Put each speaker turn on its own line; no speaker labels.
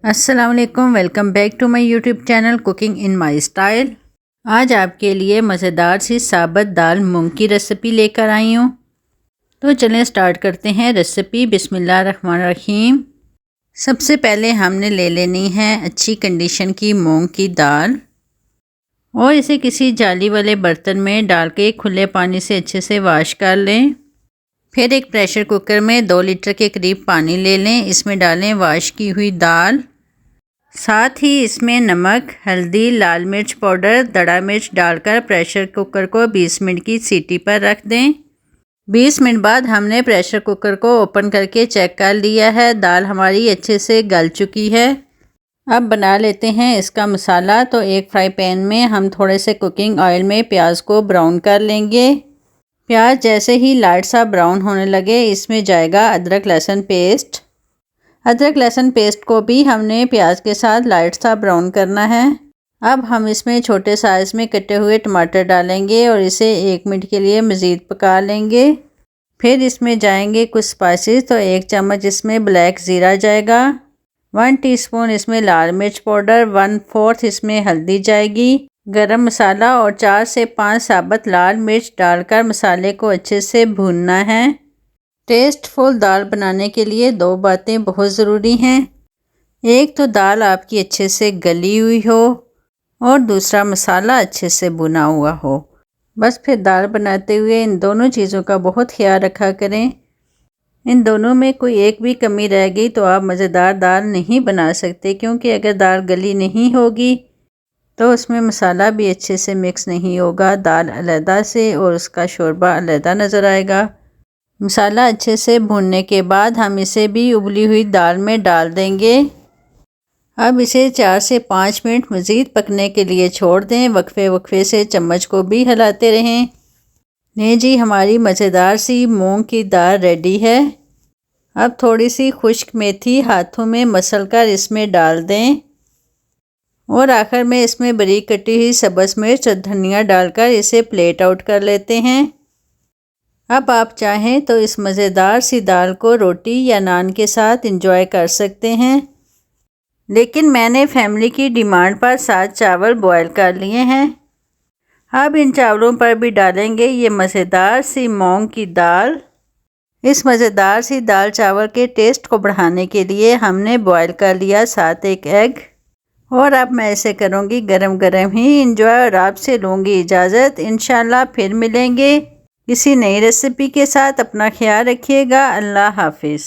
अस्सलाम वालेकुम, welcome back to my YouTube channel cooking in my style. आज आपके लिए मज़ेदार सी साबुत दाल मूंग की रेसिपी लेकर आई हूँ। तो चलें स्टार्ट करते हैं रेसिपी। बिस्मिल्लाहिर्रहमानिर्रहीम। सबसे पहले हमने ले लेनी है अच्छी कंडीशन की मूंग की दाल और इसे किसी जाली वाले बर्तन में डाल के खुले पानी से अच्छे से वॉश कर लें। फिर एक प्रेशर कुकर में 2 लीटर के करीब पानी ले लें। इसमें डालें वॉश की हुई दाल, साथ ही इसमें नमक, हल्दी, लाल मिर्च पाउडर, दड़ा मिर्च डालकर प्रेशर कुकर को 20 मिनट की सीटी पर रख दें। 20 मिनट बाद हमने प्रेशर कुकर को ओपन करके चेक कर लिया है। दाल हमारी अच्छे से गल चुकी है। अब बना लेते हैं इसका मसाला। तो एक फ्राई पैन में हम थोड़े से कुकिंग ऑयल में प्याज को ब्राउन कर लेंगे। प्याज जैसे ही लाइट सा ब्राउन होने लगे, इसमें जाएगा अदरक लहसुन पेस्ट। अदरक लहसुन पेस्ट को भी हमने प्याज के साथ लाइट सा ब्राउन करना है। अब हम इसमें छोटे साइज़ में कटे हुए टमाटर डालेंगे और इसे 1 मिनट के लिए मज़ीद पका लेंगे। फिर इसमें जाएंगे कुछ स्पाइसेस। तो 1 चम्मच इसमें ब्लैक ज़ीरा जाएगा, 1 टीस्पून इसमें लाल मिर्च पाउडर, 1/4 इसमें हल्दी जाएगी, गरम मसाला और 4 से 5 साबुत लाल मिर्च डालकर मसाले को अच्छे से भूनना है। टेस्टफुल दाल बनाने के लिए 2 बातें बहुत ज़रूरी हैं। एक तो दाल आपकी अच्छे से गली हुई हो और दूसरा मसाला अच्छे से भुना हुआ हो। बस फिर दाल बनाते हुए इन दोनों चीज़ों का बहुत ख्याल रखा करें। इन दोनों में कोई एक भी कमी रह गई तो आप मज़ेदार दाल नहीं बना सकते, क्योंकि अगर दाल गली नहीं होगी तो उसमें मसाला भी अच्छे से मिक्स नहीं होगा। दाल अलहदा से और उसका शोरबा अलहदा नज़र आएगा। मसाला अच्छे से भूनने के बाद हम इसे भी उबली हुई दाल में डाल देंगे। अब इसे 4 से 5 मिनट मज़ीद पकने के लिए छोड़ दें। वक्फे वक्फे से चम्मच को भी हिलाते रहें। नहीं जी, हमारी मज़ेदार सी मूंग की दाल रेडी है। अब थोड़ी सी खुश्क मेथी हाथों में मसल कर इसमें डाल दें और आखिर में इसमें बारीक कटी हुई सब्ज़ मिर्च और धनिया डालकर इसे प्लेट आउट कर लेते हैं। अब आप चाहें तो इस मज़ेदार सी दाल को रोटी या नान के साथ एंजॉय कर सकते हैं, लेकिन मैंने फैमिली की डिमांड पर 7 चावल बॉयल कर लिए हैं। अब इन चावलों पर भी डालेंगे ये मज़ेदार सी मूंग की दाल। इस मज़ेदार सी दाल चावल के टेस्ट को बढ़ाने के लिए हमने बॉयल कर लिया साथ एक एग। और अब मैं इसे करूँगी गरम गरम ही एंजॉय और आपसे लूँगी इजाज़त। इंशाल्लाह फिर मिलेंगे किसी नई रेसिपी के साथ। अपना ख्याल रखिएगा। अल्लाह हाफिज़।